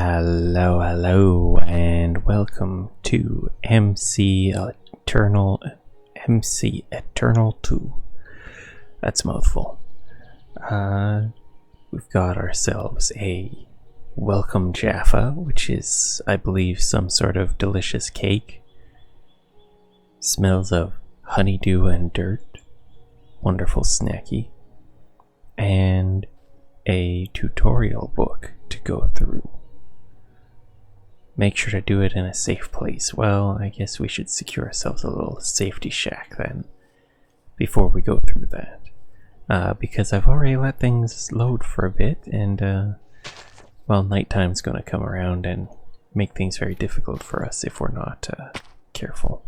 Hello, and welcome to MCEternal 2. That's a mouthful. We've got ourselves a welcome Jaffa, which is, I believe, some sort of delicious cake. Smells of honeydew and dirt. Wonderful snacky. And a tutorial book to go through. Make sure to do it in a safe place. Well, I guess we should secure ourselves a little safety shack then, before we go through that. Because I've already let things load for a bit, and, well, nighttime's gonna come around and make things very difficult for us if we're not, careful.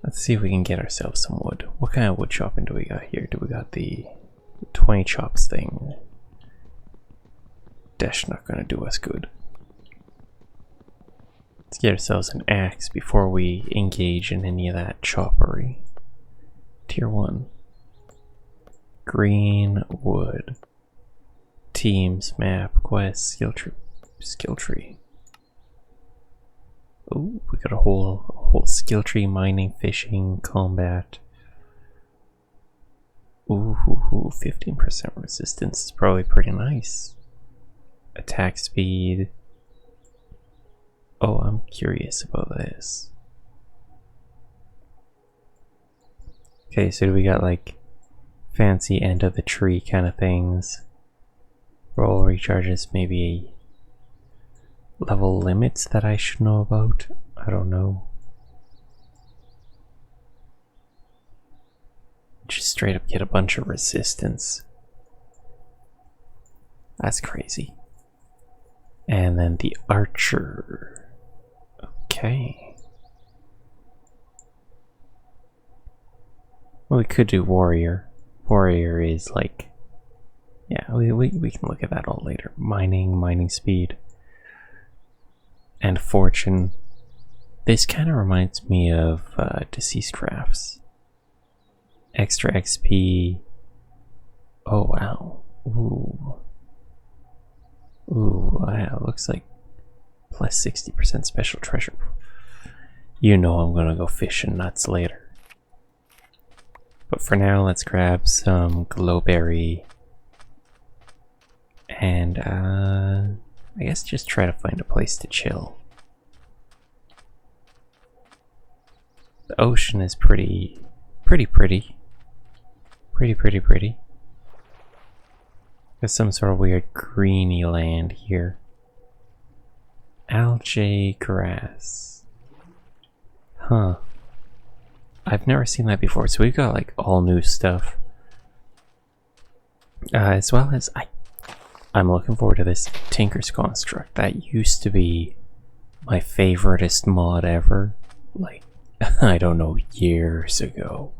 Let's see if we can get ourselves some wood. What kind of wood chopping do we got here? Do we got the 20 chops thing? That's not gonna do us good. Let's get ourselves an axe before we engage in any of that choppery. Tier 1. Green wood. Teams, map, quest, skill tree. Oh, we got a whole skill tree: mining, fishing, combat. Ooh, 15% resistance is probably pretty nice. Attack speed. Oh, I'm curious about this. Okay, so we got like fancy end of the tree kind of things. Roll recharges, maybe level limits that I should know about. I don't know. Just straight up get a bunch of resistance. That's crazy. And then the archer. Okay. Well, we could do warrior. Warrior is like, yeah, we can look at that all later. Mining speed, and fortune. This kind of reminds me of Deceased Crafts. Extra XP. Oh wow. Ooh, wow, looks like plus 60% special treasure. You know I'm gonna go fishing nuts later. But for now, let's grab some glowberry. And I guess just try to find a place to chill. The ocean is pretty. There's some sort of weird greeny land here. Algae grass. Huh. I've never seen that before, so we've got like all new stuff. As well as I'm looking forward to this Tinker's Construct. That used to be my favoriteest mod ever. Like, I don't know, years ago.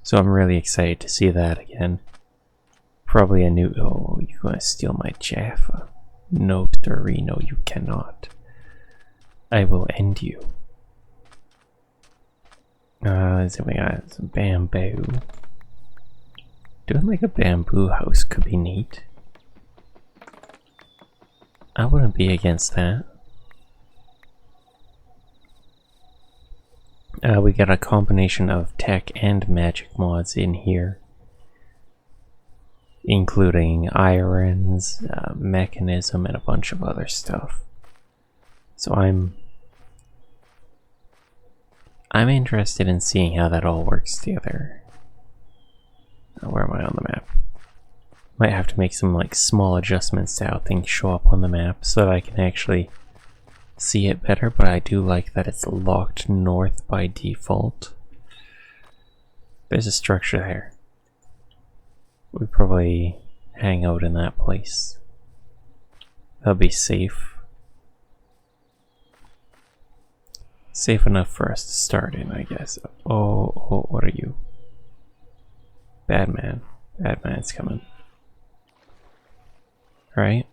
So I'm really excited to see that again. Probably a new... Oh, you're gonna steal my Jaffa. No, sirree, no, you cannot. I will end you. So we got some bamboo. Doing like a bamboo house could be neat. I wouldn't be against that. We got a combination of tech and magic mods in here, including irons, mechanism, and a bunch of other stuff. So I'm interested in seeing how that all works together. Where am I on the map? Might have to make some like small adjustments to how things show up on the map so that I can actually see it better, but I do like that it's locked north by default. There's a structure there. We probably hang out in that place. That'll be safe. Safe enough for us to start in, I guess. Oh, what are you? Bad man's coming. Alright.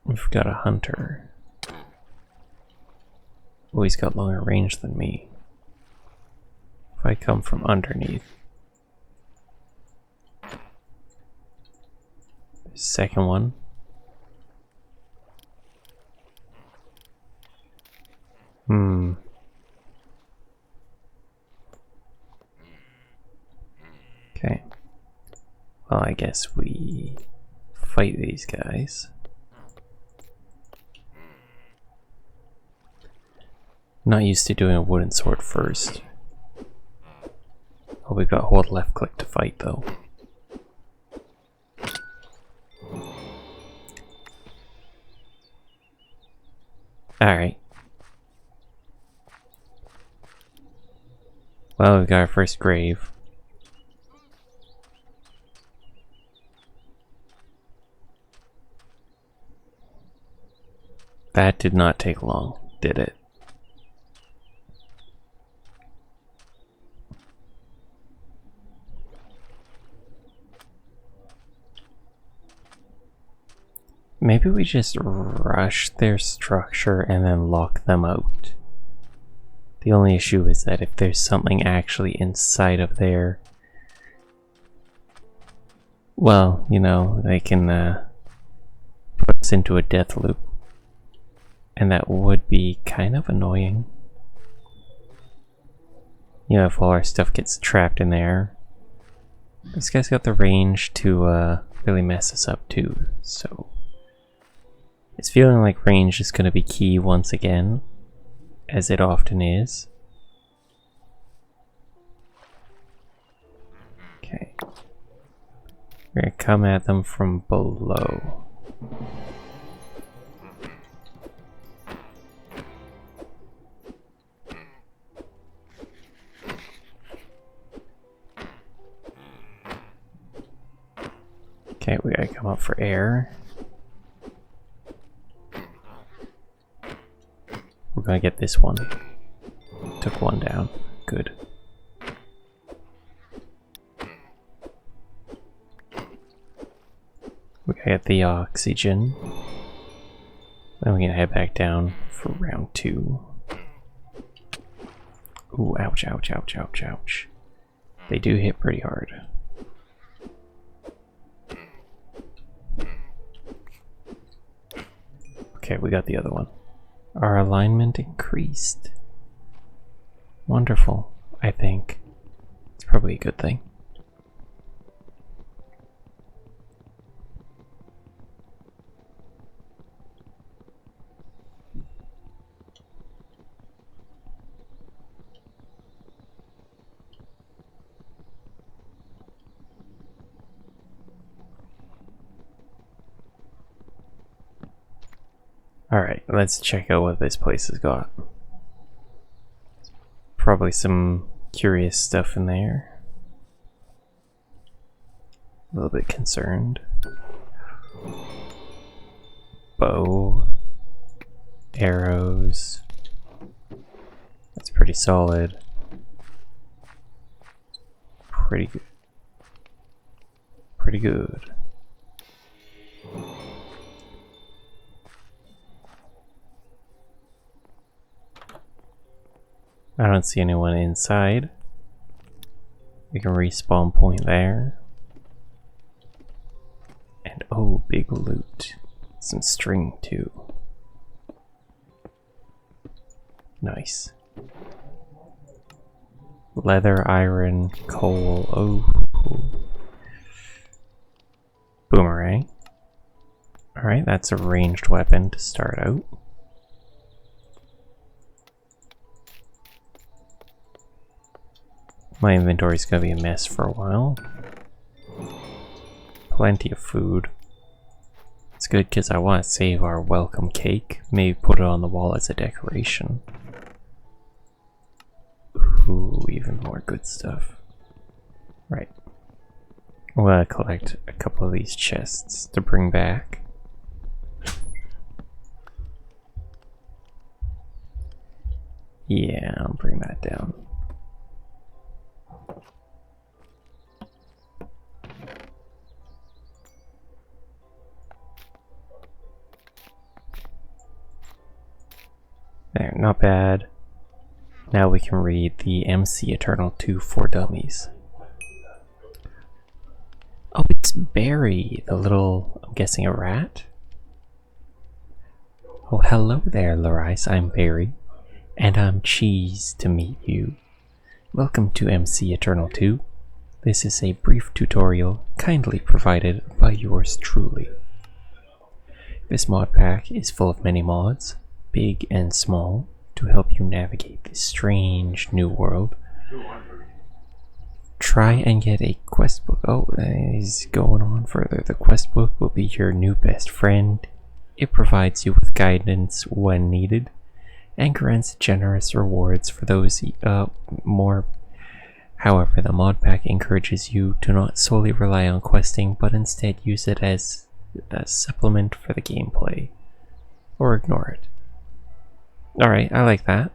We've got a hunter. Oh, he's got longer range than me. If I come from underneath. Second one. Okay. Well, I guess we fight these guys. Not used to doing a wooden sword first. Oh, we've got hold left click to fight though. Alright. Well, we got our first grave. That did not take long, did it? Maybe we just rush their structure and then lock them out. The only issue is that if there's something actually inside of there, well, you know, they can put us into a death loop. And that would be kind of annoying. You know, if all our stuff gets trapped in there. This guy's got the range to really mess us up too, so it's feeling like range is going to be key once again, as it often is. Okay. We're going to come at them from below. Okay, we gotta come up for air. We're gonna get this one. Took one down. Good. We gotta get the oxygen. Then we can head back down for round 2. Ooh, ouch, ouch, ouch, ouch, ouch. They do hit pretty hard. Okay, we got the other one. Our alignment increased. Wonderful, I think. It's probably a good thing. Alright, let's check out what this place has got. Probably some curious stuff in there. A little bit concerned. Bow. Arrows. That's pretty solid. Pretty good. Pretty good. I don't see anyone inside. We can respawn point there. And oh, big loot. Some string too. Nice. Leather, iron, coal. Oh. Boomerang. Alright, that's a ranged weapon to start out. My inventory's gonna be a mess for a while. Plenty of food. It's good because I want to save our welcome cake. Maybe put it on the wall as a decoration. Ooh, even more good stuff. Right. I'm gonna collect a couple of these chests to bring back. Yeah, I'll bring that down. There, not bad. Now we can read the MCEternal 2 for Dummies. Oh, it's Barry, the little, I'm guessing a rat? Oh, hello there, Lerias, I'm Barry. And I'm cheesed to meet you. Welcome to MCEternal 2. This is a brief tutorial kindly provided by yours truly. This mod pack is full of many mods, big and small, to help you navigate this strange new world. Try and get a quest book. Oh, he's going on further. The quest book will be your new best friend. It provides you with guidance when needed, and grants generous rewards for those more. However, the mod pack encourages you to not solely rely on questing, but instead use it as a supplement for the gameplay. Or ignore it. Alright, I like that.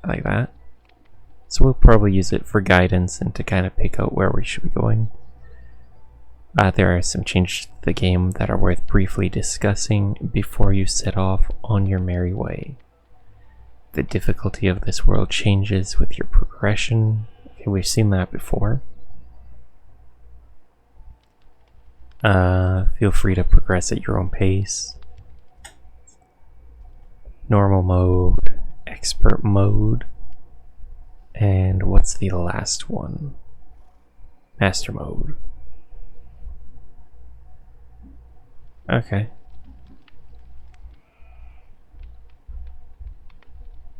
I like that. So we'll probably use it for guidance and to kind of pick out where we should be going. There are some changes to the game that are worth briefly discussing before you set off on your merry way. The difficulty of this world changes with your progression. Okay, we've seen that before. Feel free to progress at your own pace. Normal mode, expert mode, and what's the last one? Master mode. Okay.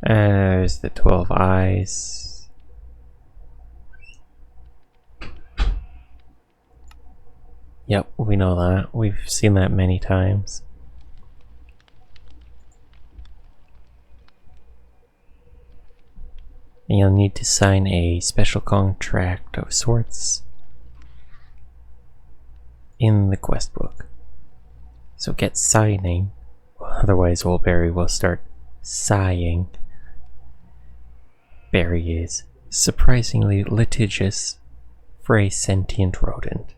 There's the 12 eyes. Yep, we know that. We've seen that many times. And you'll need to sign a special contract of sorts in the quest book. So get signing, otherwise old Barry will start sighing. Barry is surprisingly litigious for a sentient rodent.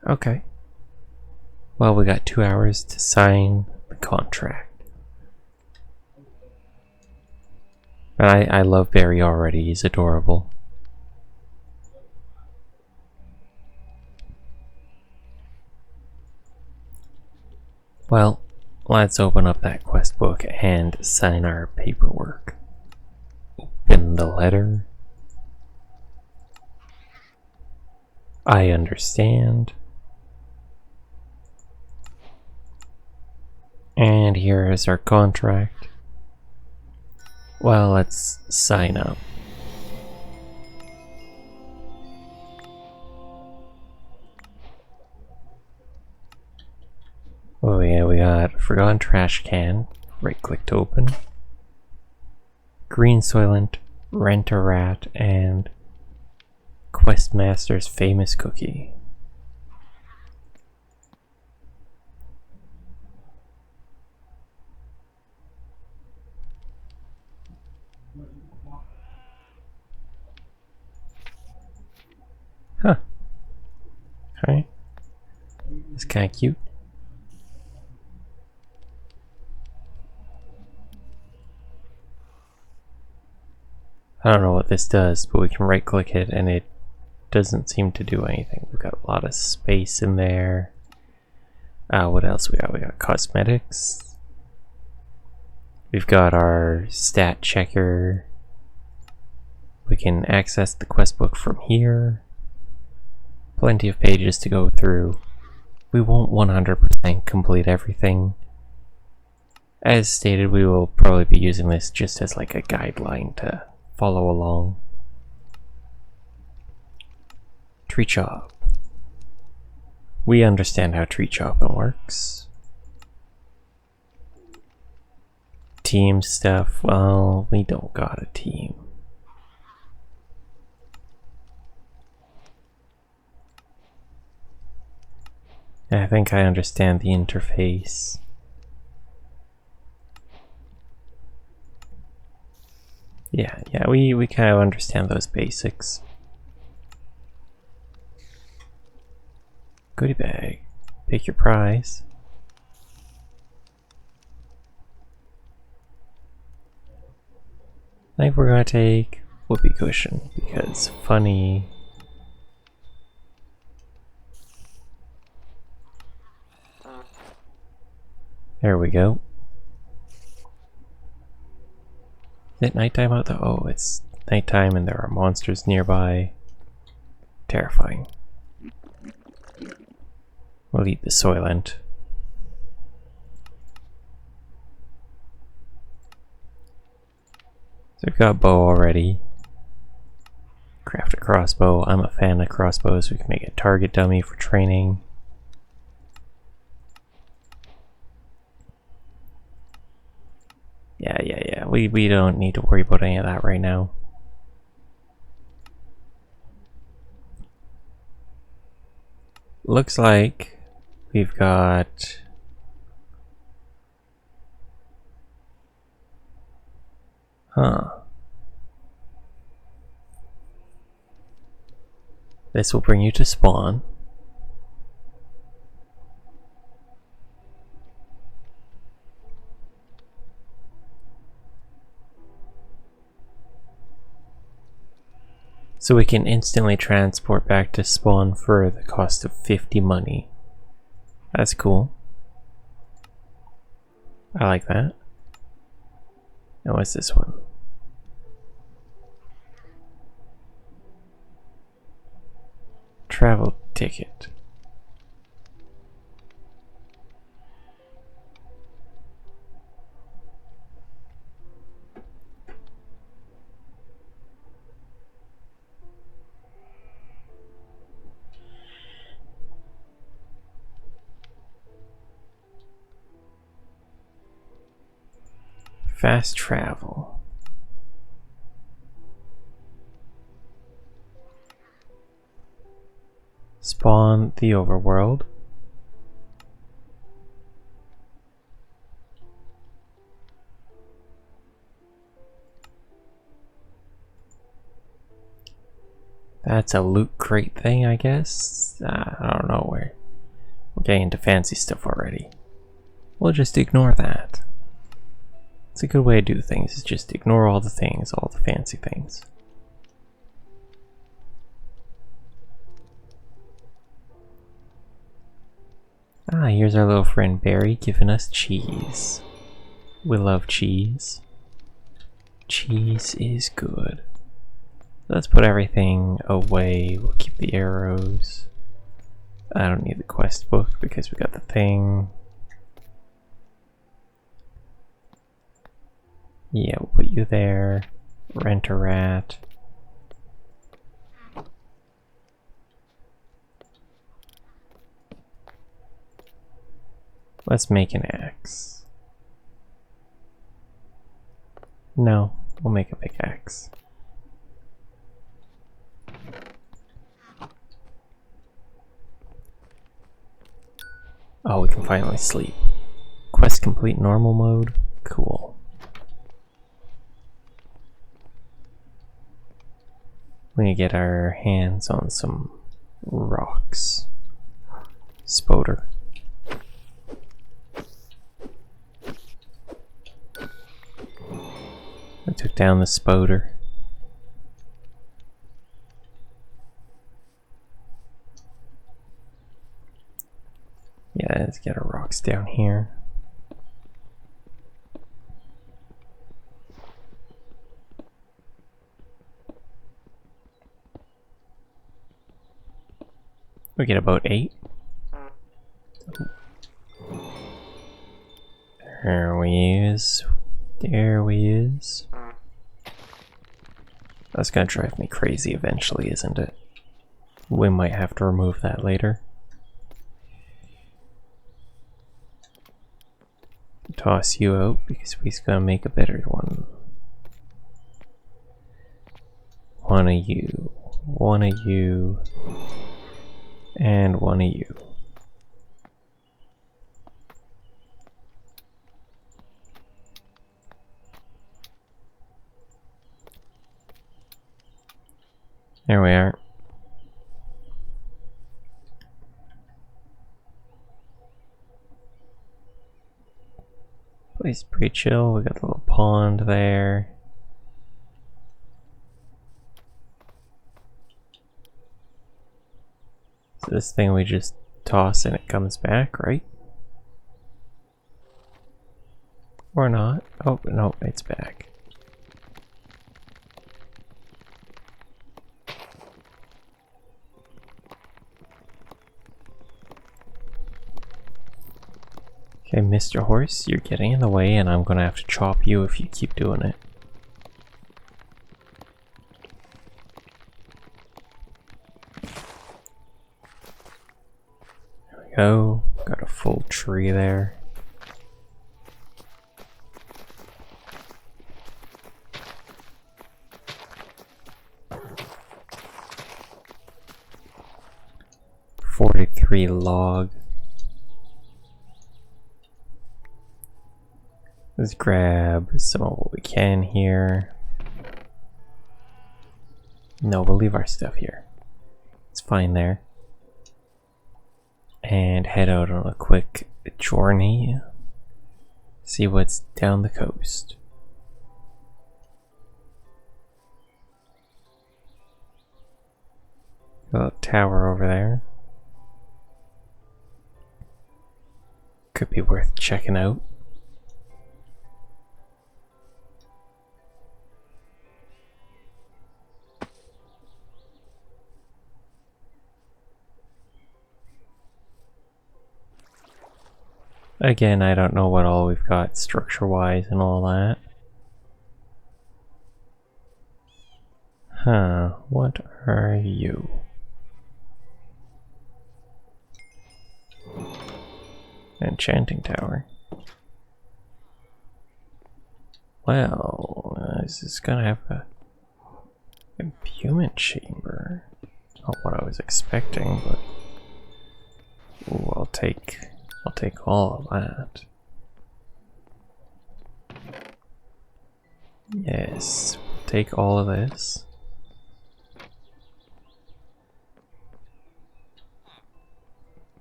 Okay. Well, we got 2 hours to sign the contract. And I love Barry already, he's adorable. Well, let's open up that quest book and sign our paperwork. Open the letter. I understand. And here is our contract. Well, let's sign up. Oh yeah, we got Forgotten Trash Can, right click to open. Green Soylent, Rent a Rat, and Questmaster's Famous Cookie. Huh. Okay. It's kinda cute. I don't know what this does, but we can right click it and it doesn't seem to do anything. We've got a lot of space in there. What else we got? We got cosmetics. We've got our stat checker. We can access the quest book from here. Plenty of pages to go through. We won't 100% complete everything. As stated, we will probably be using this just as like a guideline to follow along. Tree chop. We understand how tree chopping works. Team stuff, well, we don't got a team. I think I understand the interface. Yeah, we kind of understand those basics. Goodie bag. Pick your prize. I think we're gonna take whoopee cushion because funny. There we go. Is it nighttime out there? Oh, it's nighttime and there are monsters nearby. Terrifying. We'll eat the Soylent. So we've got bow already. Craft a crossbow. I'm a fan of crossbows. We can make a target dummy for training. Yeah. We don't need to worry about any of that right now. Looks like we've got... This will bring you to spawn. So we can instantly transport back to spawn for the cost of 50 money. That's cool. I like that. Now what's this one? Travel ticket. Fast travel. Spawn the overworld. That's a loot crate thing, I guess. I don't know where. We're getting into fancy stuff already. We'll just ignore that. It's a good way to do things, is just ignore all the things, all the fancy things. Ah, here's our little friend Barry giving us cheese. We love cheese. Cheese is good. Let's put everything away. We'll keep the arrows. I don't need the quest book because we got the thing. Yeah, we'll put you there. Rent a rat. Let's make an axe. No, we'll make a pickaxe. Oh, we can finally sleep. Quest complete normal mode? Cool. We need to get our hands on some rocks. Spoder. I took down the spoder. Yeah, let's get our rocks down here. We get about 8. There we is. There we is. That's gonna drive me crazy eventually, isn't it? We might have to remove that later. Toss you out because we're gonna make a better one. One of you, and one of you. There we are. Place is pretty chill. We got a little pond there. So this thing we just toss and it comes back, right? Or not. Oh, no, it's back. Okay, Mr. Horse, you're getting in the way and I'm gonna have to chop you if you keep doing it. There we go. Got a full tree there. .43 log. Let's grab some of what we can here. No, we'll leave our stuff here. It's fine there. And head out on a quick journey. See what's down the coast. Got a tower over there. Could be worth checking out. Again, I don't know what all we've got structure-wise and all that. Huh, what are you? Enchanting tower. Well, is this gonna have a imbuement chamber? Not what I was expecting, but ooh, I'll take all of that. Yes, take all of this.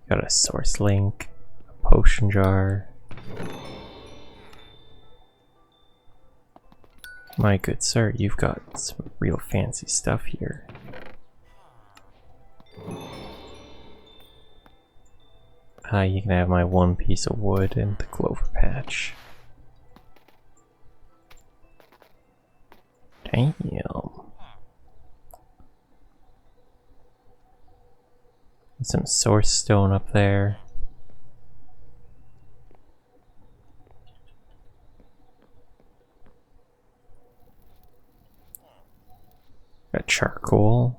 Got a source link, a potion jar. My good sir, you've got some real fancy stuff here. You can have my one piece of wood and the clover patch. Damn. Some source stone up there. Got charcoal.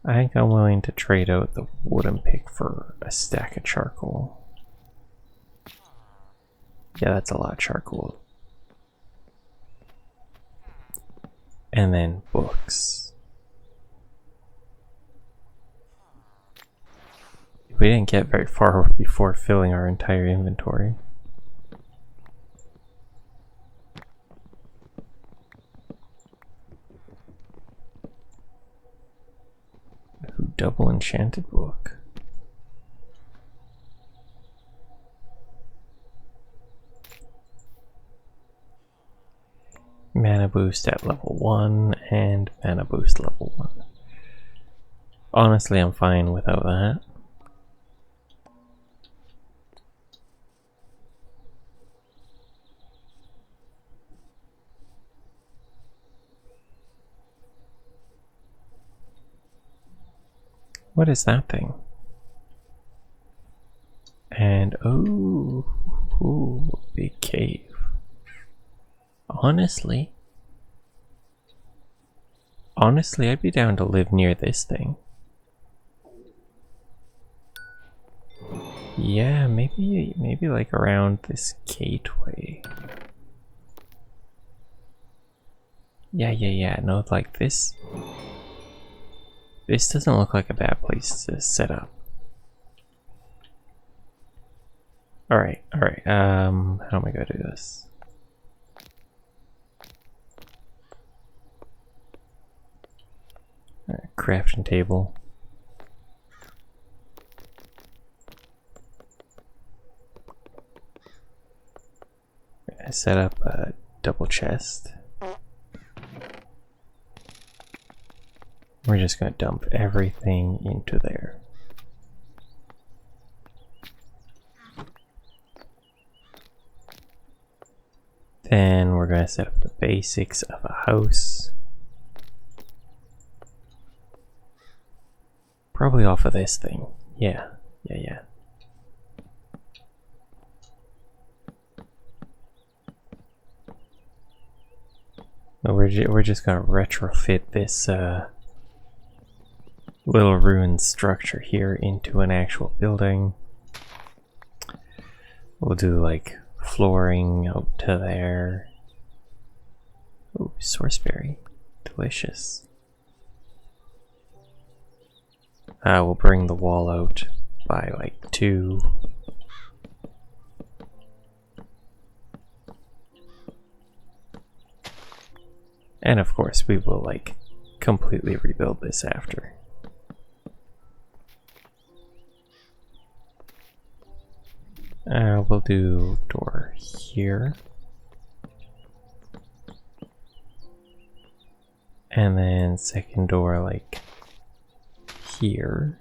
I think I'm willing to trade out the wooden pick for a stack of charcoal. Yeah, that's a lot of charcoal. And then books. We didn't get very far before filling our entire inventory. Double enchanted book. Mana boost at level 1 and mana boost level 1. Honestly, I'm fine without that. What is that thing? And ooh, big cave. Honestly, I'd be down to live near this thing. Yeah, maybe like around this gateway. Yeah. No, like this. This doesn't look like a bad place to set up. Alright, how am I gonna do this? Alright, crafting table. I set up a double chest. We're just gonna dump everything into there. Then we're gonna set up the basics of a house. Probably off of this thing, yeah. Yeah. No, we're just gonna retrofit this little ruined structure here into an actual building. We'll do like flooring out to there. Ooh, sourceberry. Delicious. We'll bring the wall out by like 2. And of course we will like completely rebuild this after. We'll do door here. And then second door like here.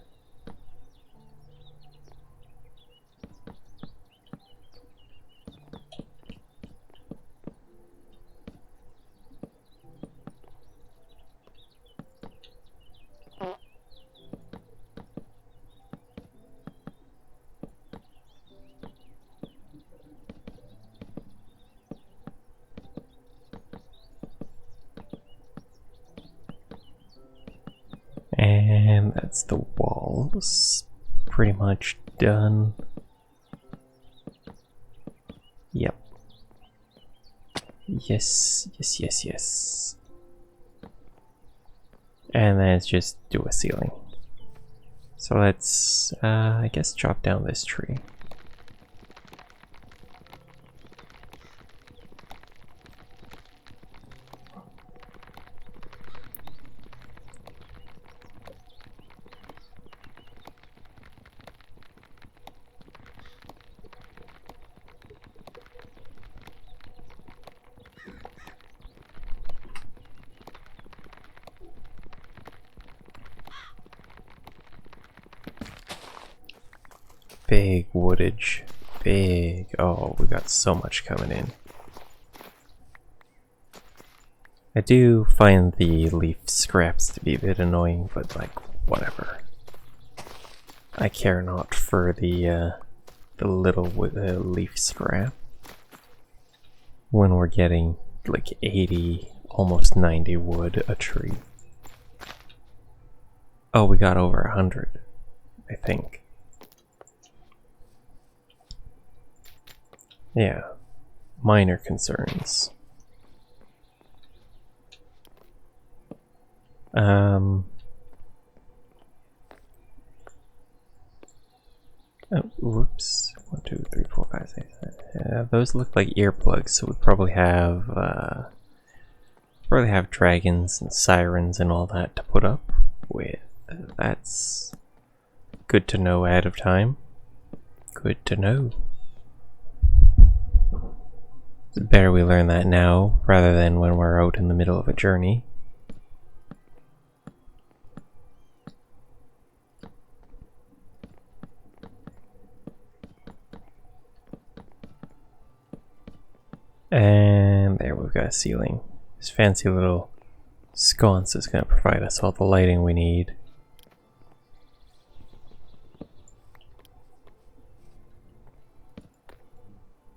And that's the walls. Pretty much done. Yep. Yes. And then it's just do a ceiling. So let's, I guess, chop down this tree. Big woodage. Big. Oh, we got so much coming in. I do find the leaf scraps to be a bit annoying, but like, whatever. I care not for the little leaf scrap. When we're getting like 80, almost 90 wood a tree. Oh, we got over 100, I think. Yeah, minor concerns. Oh, whoops. 1, 2, 3, 4, 5, 6, 7. Those look like earplugs, so we probably have dragons and sirens and all that to put up with. That's good to know ahead of time. Good to know. It's better we learn that now rather than when we're out in the middle of a journey. And there, we've got a ceiling. This fancy little sconce is going to provide us all the lighting we need.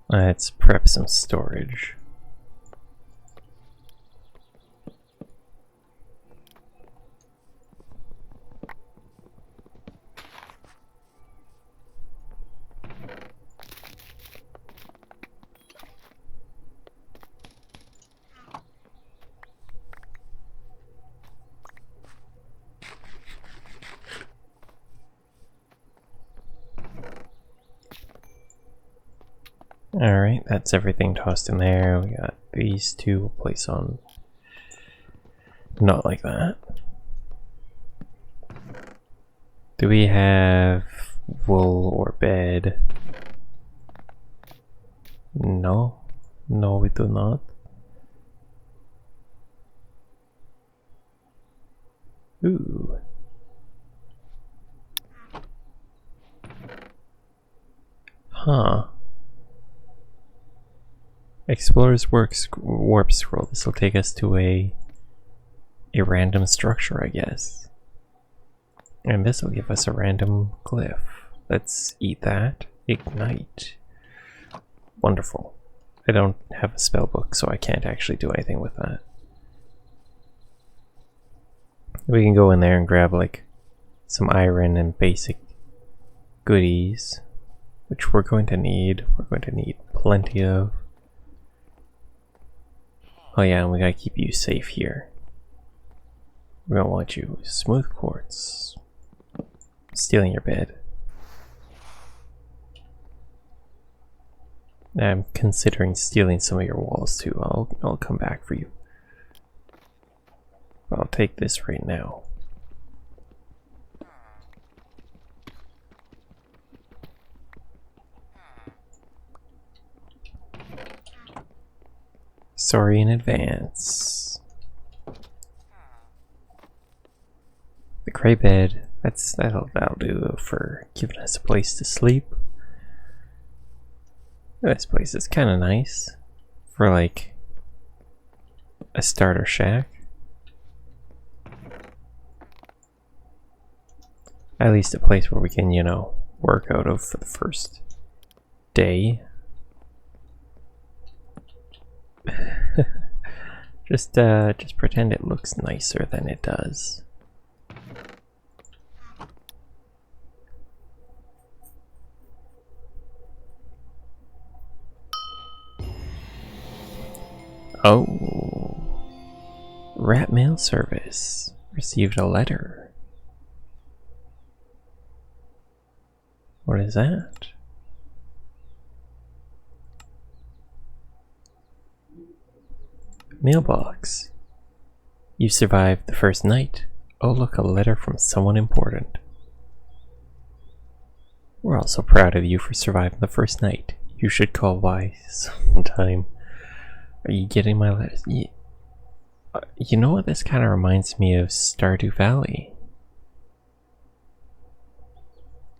Let's prep some storage. Alright, that's everything tossed in there. We got these two, we'll place on. Not like that. Do we have wool or bed? No. No, we do not. Ooh. Huh. Explorer's warp scroll. This will take us to a random structure, I guess. And this will give us a random glyph. let's eat that. Ignite. Wonderful. I don't have a spell book, so I can't actually do anything with that. We can go in there and grab like some iron and basic goodies, which we're going to need. We're going to need plenty of. Oh yeah, and we gotta keep you safe here. We don't want you. Smooth quartz. Stealing your bed. I'm considering stealing some of your walls too. I'll come back for you. I'll take this right now. Sorry in advance. The gray bed, that'll do for giving us a place to sleep. This place is kind of nice for like a starter shack. At least a place where we can, you know, work out of for the first day. just pretend it looks nicer than it does. Oh, rat mail service. Received a letter. What is that? Mailbox. You survived the first night. Oh look, a letter from someone important. We're also proud of you for surviving the first night. You should call by sometime. Are you getting my letters? You know what, this kind of reminds me of Stardew Valley.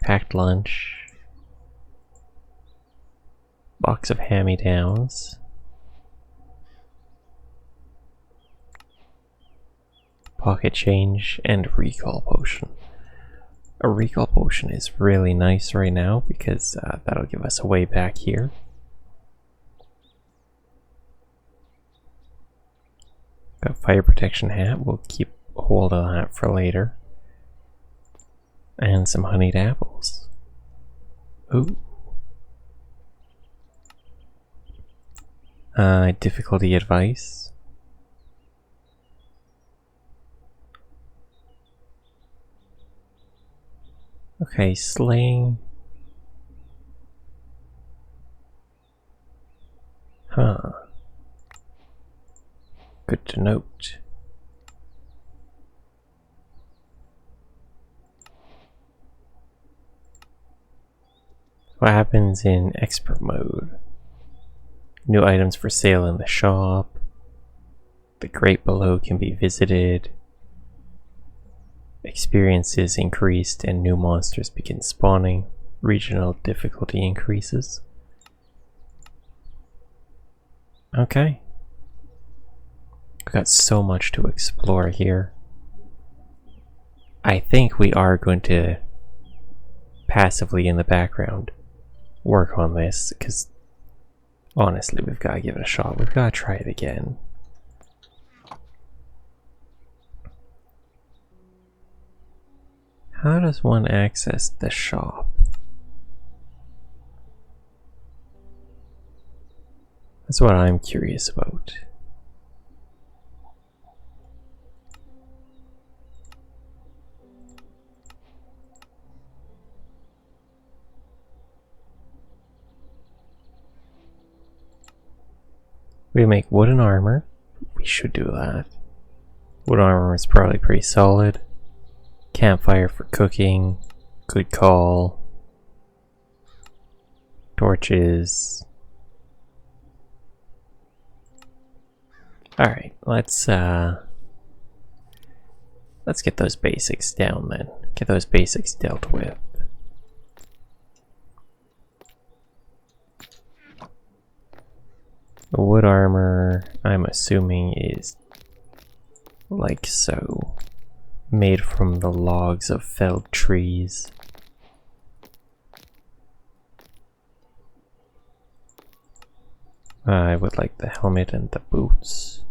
Packed lunch. Box of hand-me-downs. Pocket change and recall potion. A recall potion is really nice right now because that'll give us a way back here. Got fire protection hat, we'll keep hold of that for later. And some honeyed apples. Ooh. Difficulty advice. Okay, slaying. Huh. Good to note. What happens in expert mode? New items for sale in the shop. The grate below can be visited. Experiences increased and new monsters begin spawning. Regional difficulty increases. Okay. We've got so much to explore here. I think we are going to passively in the background work on this, because honestly, we've got to give it a shot. We've got to try it again. How does one access the shop? That's what I'm curious about. We make wooden armor. We should do that. Wooden armor is probably pretty solid. Campfire for cooking. Good call. Torches. Alright, let's get those basics down then. Get those basics dealt with. The wood armor, I'm assuming, is like so. Made from the logs of felled trees. I would like the helmet and the boots.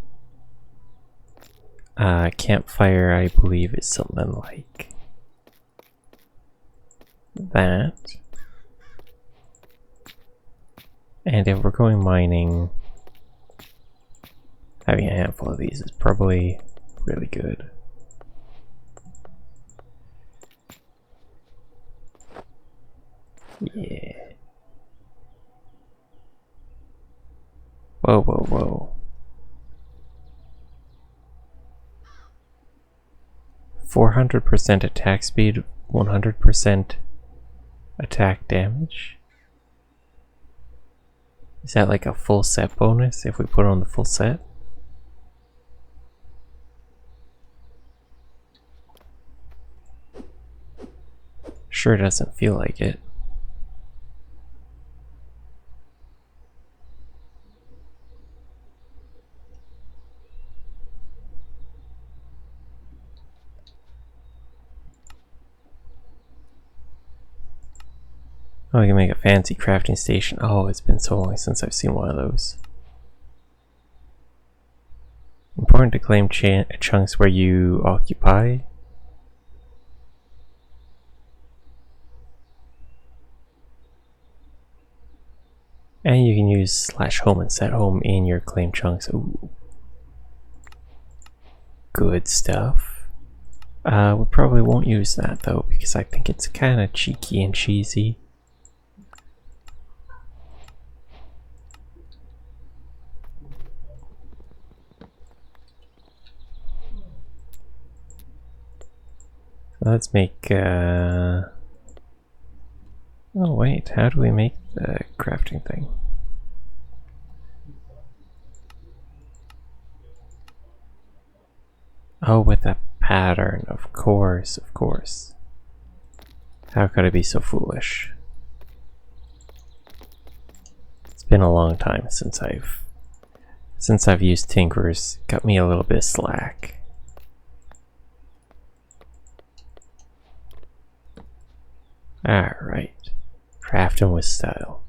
Campfire, I believe, is something like that. And if we're going mining, having a handful of these is probably really good. Yeah. Whoa, whoa, whoa. 400% attack speed, 100% attack damage. Is that like a full set bonus if we put on the full set? Sure doesn't feel like it. Oh, we can make a fancy crafting station. Oh, it's been so long since I've seen one of those. Important to claim chunks where you occupy. And you can use /home and set home in your claim chunks. Ooh. Good stuff. We probably won't use that though, because I think it's kind of cheeky and cheesy. Let's make, oh wait, how do we make the crafting thing? Oh, with a pattern, of course, of course. How could I be so foolish? It's been a long time since I've used Tinkerers. Cut me a little bit slack. Alright. Crafting with style.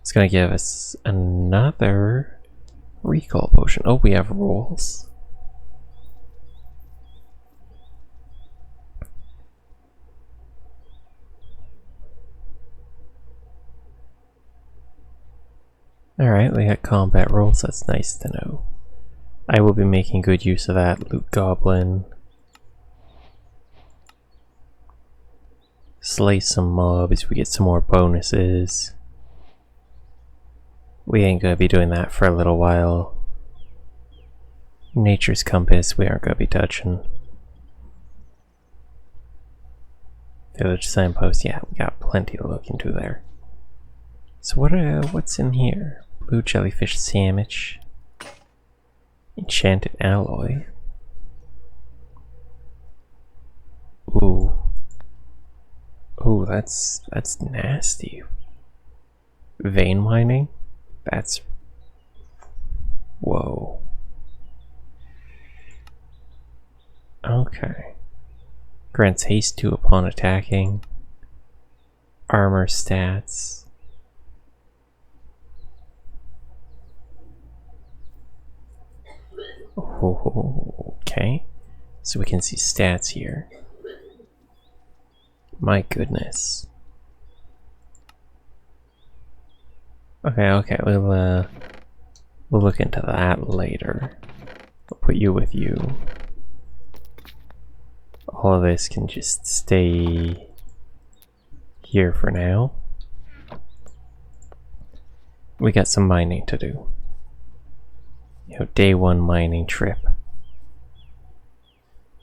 It's gonna give us another recall potion. Oh, we have rolls. Alright, we got combat rolls. That's nice to know. I will be making good use of that. Loot Goblin. Slay some mobs. We get some more bonuses. We ain't gonna be doing that for a little while. Nature's Compass, we aren't gonna be touching. Village Signpost, yeah, we got plenty to look into there. So what's in here? Blue Jellyfish Sandwich. Enchanted Alloy. Ooh. Ooh, that's nasty. Vein mining? That's... Whoa. Okay. Grants haste 2 upon attacking. Armor stats. Oh, okay. So we can see stats here. My goodness. Okay, we'll look into that later. We'll put you with you. All of this can just stay here for now. We got some mining to do. You know, day 1 mining trip.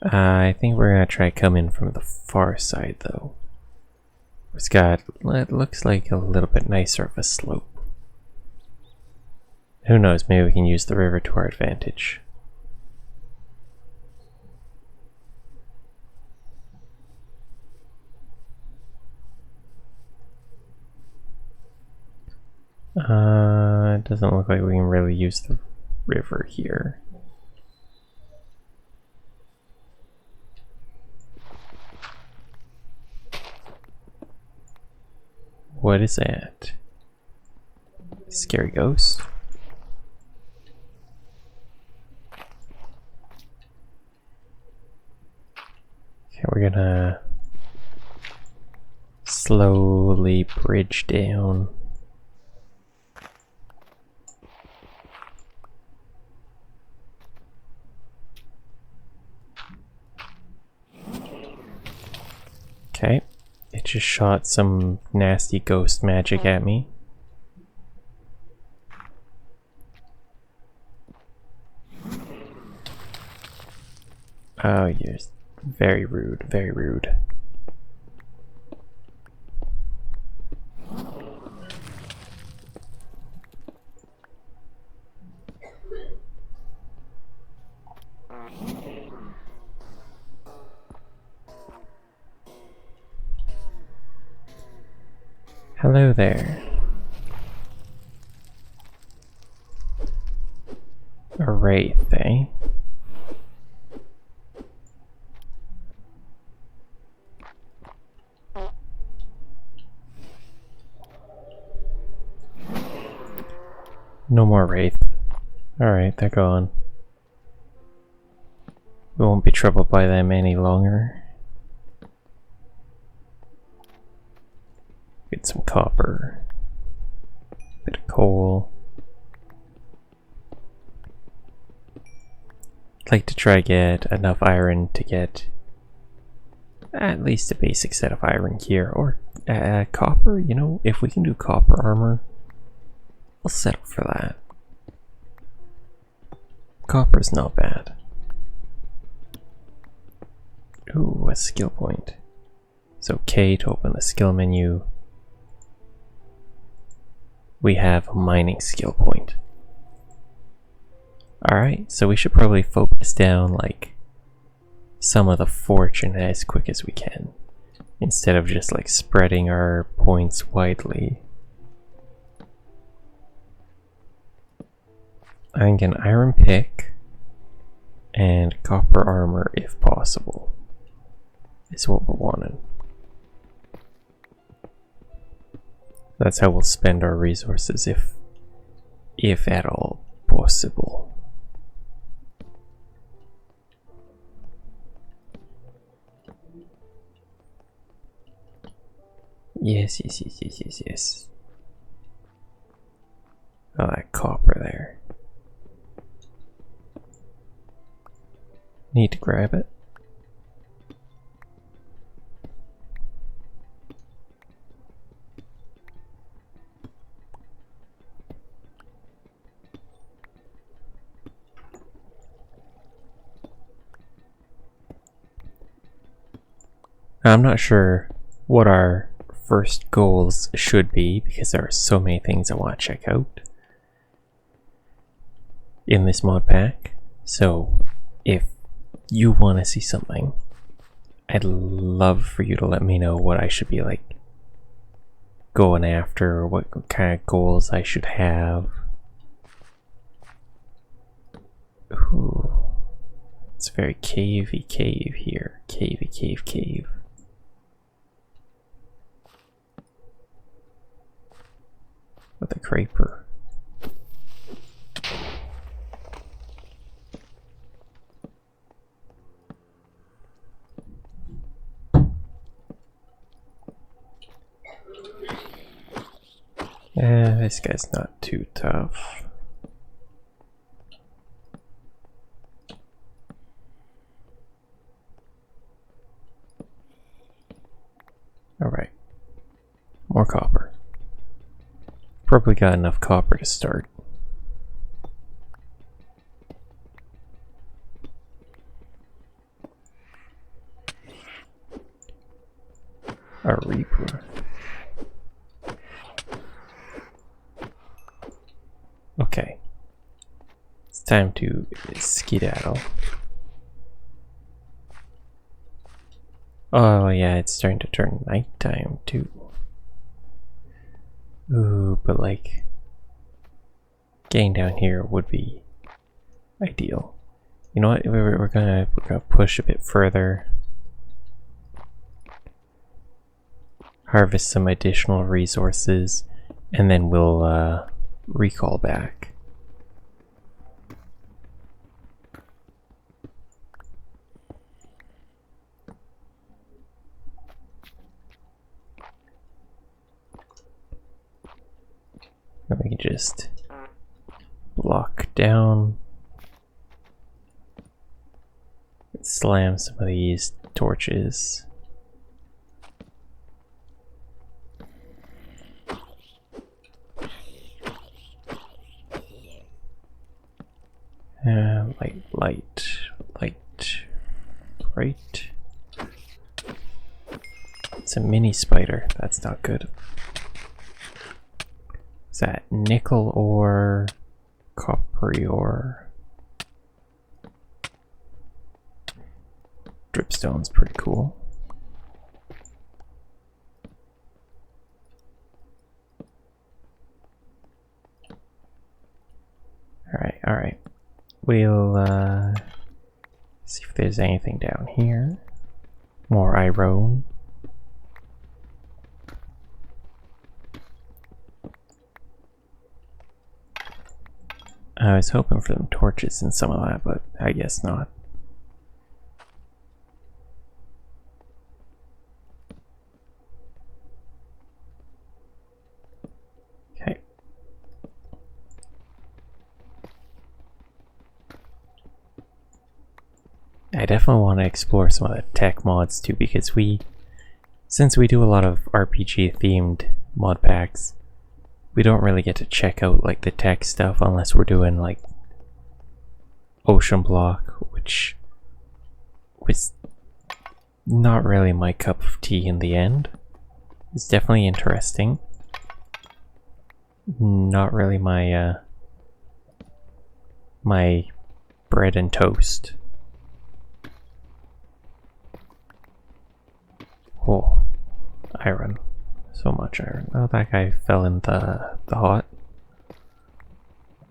I think we're gonna try come in from the far side though. It's got, it looks like a little bit nicer of a slope. Who knows, maybe we can use the river to our advantage. It doesn't look like we can really use the river here. What is that? Scary ghost. Okay, we're gonna slowly bridge down. Okay, it just shot some nasty ghost magic at me. Oh, you're very rude, very rude. Hello there. A wraith, eh? No more wraith. Alright, they're gone. We won't be troubled by them any longer. Get some copper. Bit of coal. I'd like to try get enough iron to get at least a basic set of iron gear. Or copper, you know, if we can do copper armor, I'll settle for that. Copper's not bad. Ooh, a skill point. So K to open the skill menu. We have a mining skill point. Alright, so we should probably focus down like some of the fortune as quick as we can, instead of just like spreading our points widely. I think an iron pick and copper armor, if possible, is what we're wanting. That's how we'll spend our resources, if at all possible. Yes. Oh, that copper there. Need to grab it. Now, I'm not sure what our first goals should be, because there are so many things I want to check out in this mod pack. So if you want to see something, I'd love for you to let me know what I should be like going after, or what kind of goals I should have. Ooh, it's very cavey cave here. Cavey cave. With a creeper. Yeah, this guy's not too tough. Alright. More copper. Probably got enough copper to start. A reaper. Okay. It's time to skedaddle. Oh yeah, it's starting to turn nighttime too. Ooh, but like, getting down here would be ideal. You know what? We're gonna push a bit further. Harvest some additional resources, and then we'll recall back. And we can just block down, slam some of these torches. Light, right. It's a mini spider. That's not good. Is that nickel ore, coppery ore? Dripstone's pretty cool. Alright. We'll see if there's anything down here. More iron. I was hoping for some torches and some of that, but I guess not. Okay. I definitely want to explore some of the tech mods too, because since we do a lot of RPG themed mod packs, we don't really get to check out like the tech stuff unless we're doing like Ocean Block, which was not really my cup of tea in the end. It's definitely interesting. Not really my my bread and toast. Oh, iron. So much iron. Oh, that guy fell in the hot.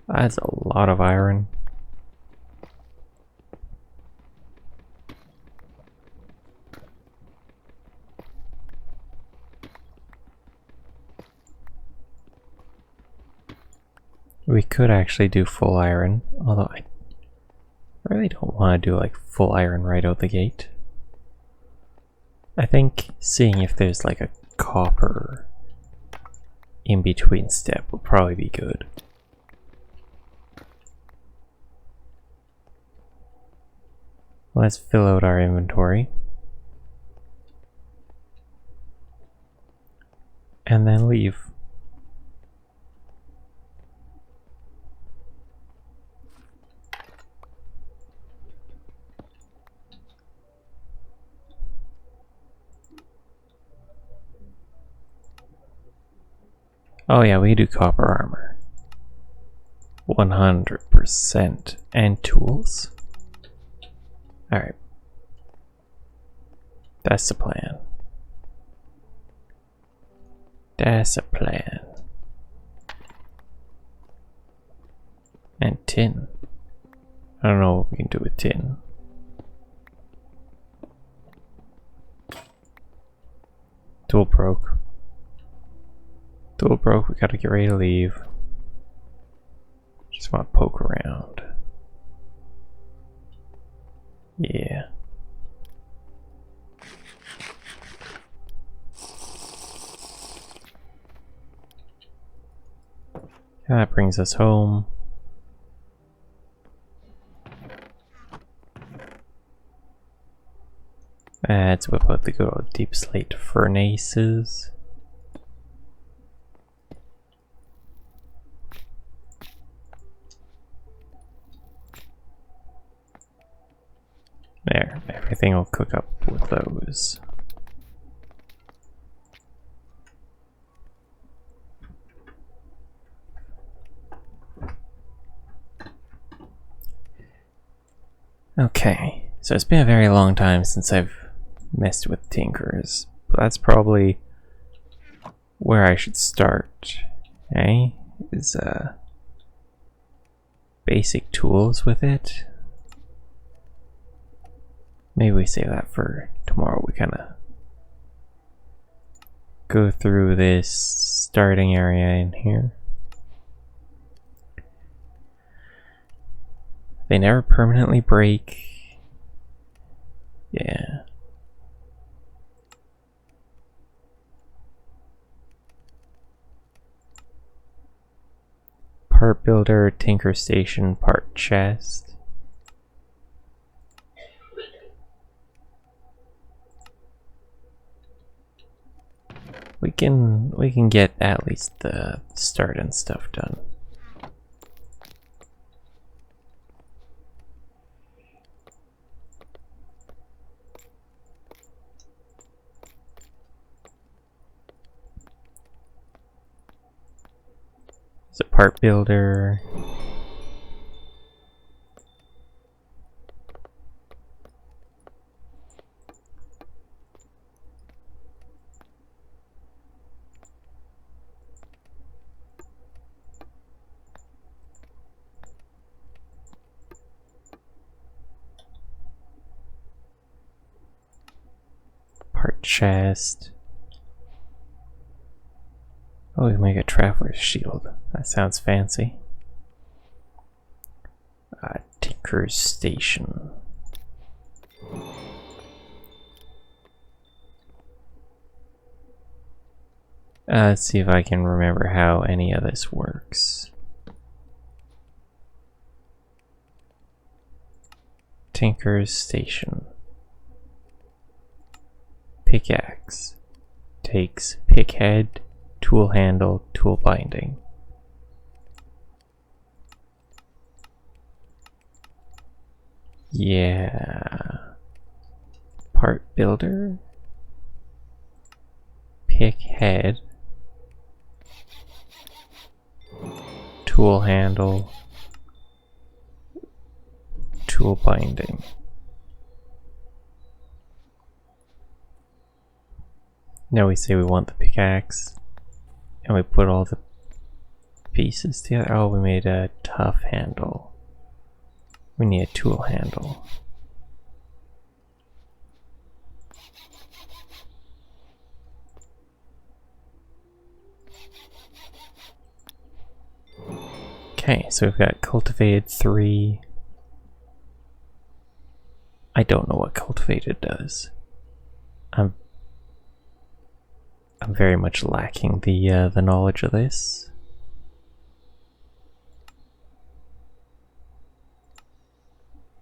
That's a lot of iron. We could actually do full iron, although I really don't want to do like full iron right out the gate. I think seeing if there's like a copper in between step would probably be good. Let's fill out our inventory. And then leave. Oh yeah, we do copper armor. 100%. And tools. Alright. That's the plan. That's a plan. And tin. I don't know what we can do with tin. Tool broke. Tool broke, we gotta get ready to leave. Just want to poke around. Yeah. And that brings us home. Let's whip out the good old deep slate furnaces. There, everything will cook up with those. Okay, so it's been a very long time since I've messed with tinkers, but that's probably where I should start, eh? Is basic tools with it. Maybe we save that for tomorrow. We kind of go through this starting area in here. They never permanently break. Yeah. Part builder, tinker station, part chest. We can get at least the start and stuff done. It's a part builder. Part chest. Oh, we can make a traveler's shield. That sounds fancy. Tinker's station. Let's see if I can remember how any of this works. Tinker's station. Pickaxe. Takes pick head, tool handle, tool binding. Yeah. Part builder. Pick head. Tool handle. Tool binding. Now we say we want the pickaxe. And we put all the pieces together. Oh, we made a tough handle. We need a tool handle. Okay, so we've got cultivated 3. I don't know what cultivated does. I'm very much lacking the knowledge of this.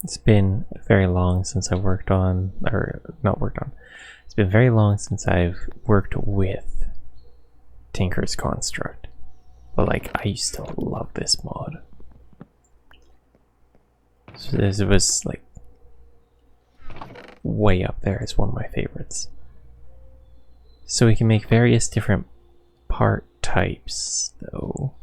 It's been very long since I've worked on, or not worked on. It's been very long since I've worked with Tinker's Construct. But like, I used to love this mod. So this was like way up there as one of my favorites. So we can make various different part types, though.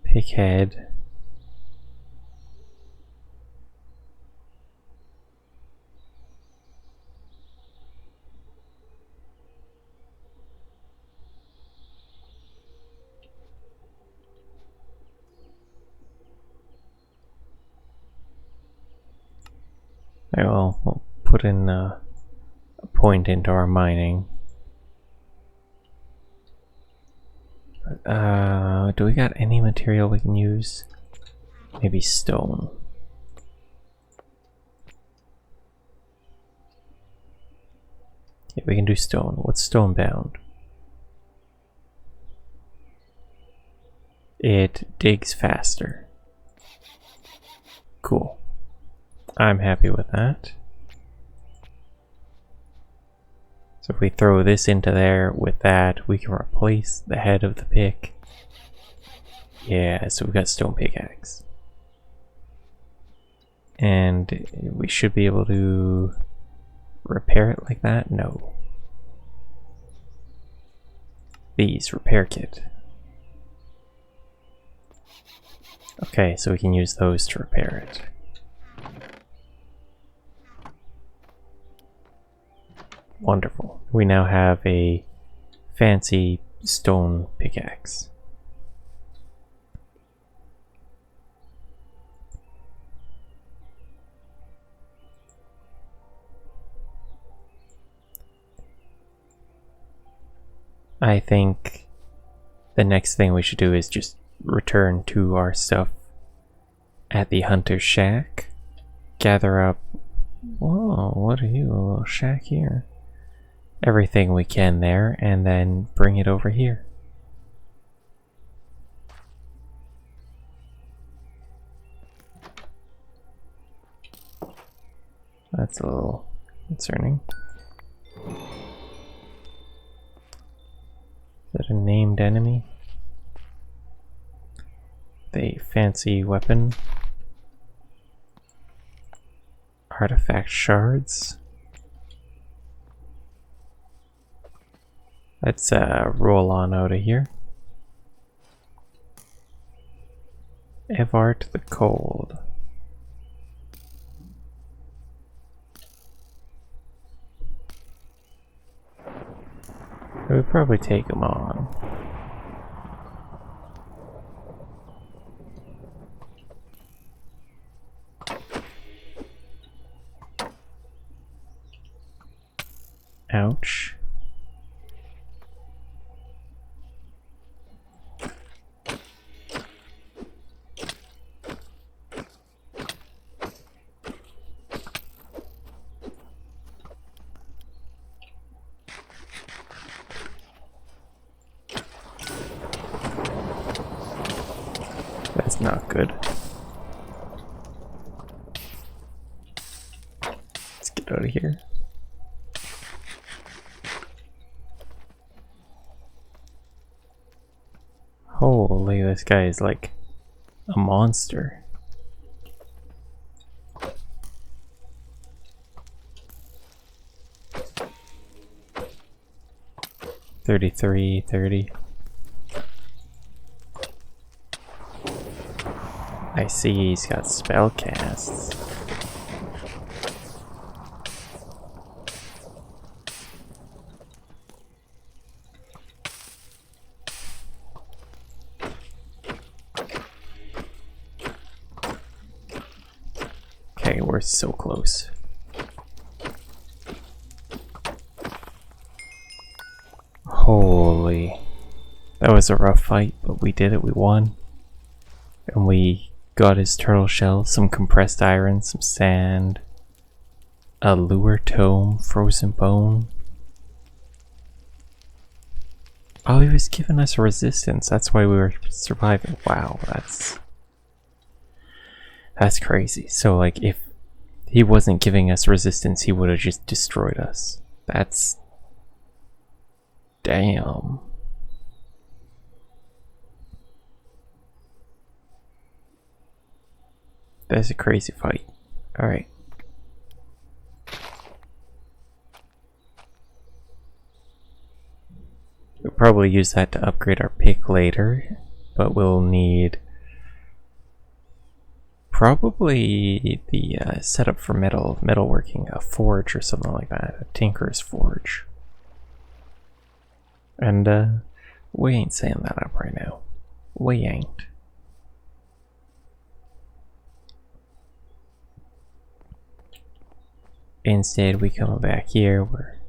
Pick head. Well, we'll put in a point into our mining. Do we got any material we can use? Maybe stone. Yeah, we can do stone. What's stone bound? It digs faster. Cool. I'm happy with that. So if we throw this into there with that, we can replace the head of the pick. Yeah, so we've got stone pickaxe. And we should be able to repair it like that? No. These, repair kit. Okay, so we can use those to repair it. Wonderful. We now have a fancy stone pickaxe. I think the next thing we should do is just return to our stuff at the hunter's shack. Gather up. Whoa, what are you? A little shack here. Everything we can there, and then bring it over here. That's a little concerning. Is that a named enemy? The fancy weapon. Artifact shards. Let's roll on out of here. Evart the Cold. I would probably take him on. Ouch. That's not good. Let's get out of here. Holy, this guy is like a monster. $33, $30. I see he's got spell casts. Okay, we're so close. Holy. That was a rough fight, but we did it, we won. And we got his turtle shell, some compressed iron, some sand, a lure tome, frozen bone. Oh, he was giving us resistance. That's why we were surviving. Wow, that's crazy. So like if he wasn't giving us resistance, he would have just destroyed us. That's damn. That's a crazy fight. Alright. We'll probably use that to upgrade our pick later, but we'll need probably the setup for metalworking, a forge or something like that, a tinker's forge. And we ain't saying that up right now. We ain't. Instead, we come back here, we're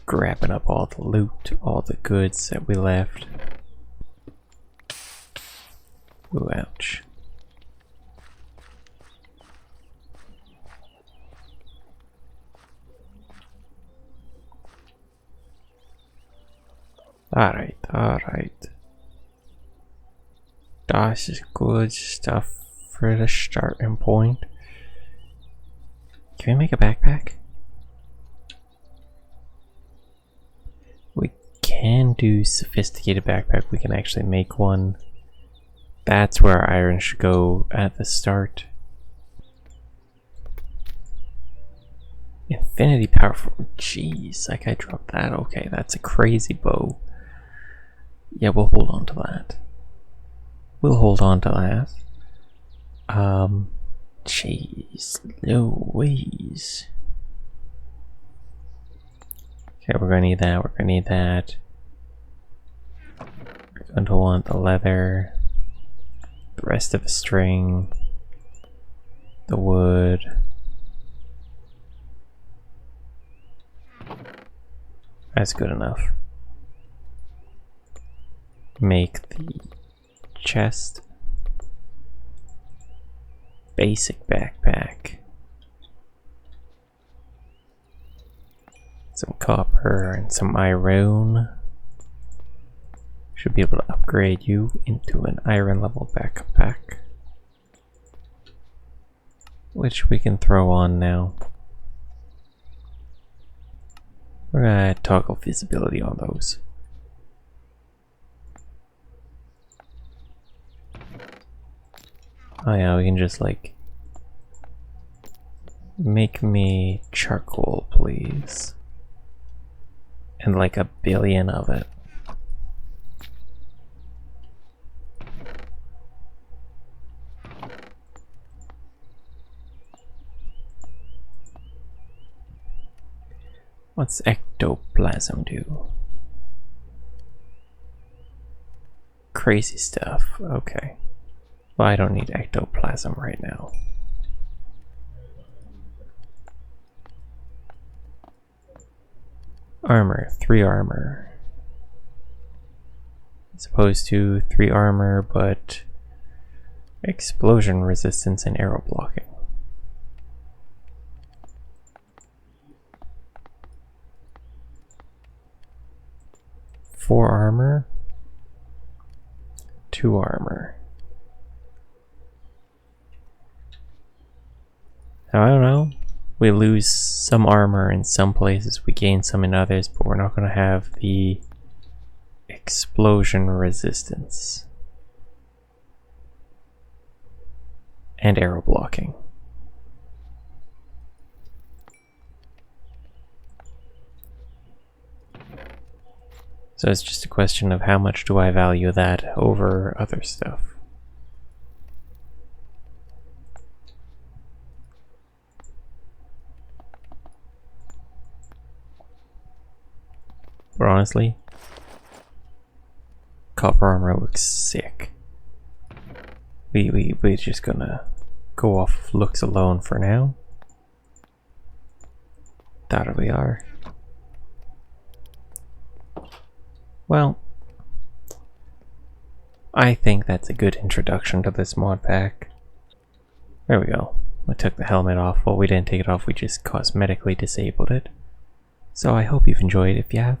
grabbing up all the loot, all the goods that we left. Ooh, ouch. Alright, alright. This is good stuff for the starting point. Can we make a backpack? We can do sophisticated backpack. We can actually make one. That's where our iron should go at the start. Infinity powerful. Jeez, that guy dropped that. Okay, that's a crazy bow. Yeah, we'll hold on to that. We'll hold on to that. Jeez, Louise. Okay, we're gonna need that, we're gonna need that. We're going to want the leather, the rest of the string, the wood. That's good enough. Make the chest. Basic backpack. Some copper and some iron. Should be able to upgrade you into an iron level backpack. Which we can throw on now. We're gonna toggle visibility on those. Oh yeah, we can just like make me charcoal, please. And like 1 billion of it. What's ectoplasm do? Crazy stuff, okay. Well, I don't need ectoplasm right now. Armor, 3 armor. As opposed to 3 armor, but explosion resistance and arrow blocking. Four armor, 2 armor. Now, I don't know. We lose some armor in some places, we gain some in others, but we're not going to have the explosion resistance and arrow blocking. So it's just a question of how much do I value that over other stuff. But honestly, copper armor looks sick. We're just gonna go off looks alone for now. There we are. Well, I think that's a good introduction to this mod pack. There we go. I took the helmet off. Well, we didn't take it off, we just cosmetically disabled it. So I hope you've enjoyed. If you have,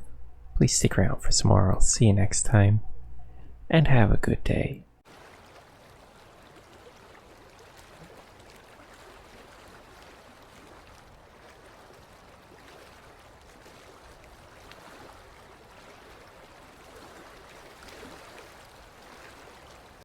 please stick around for some more. I'll see you next time, and have a good day.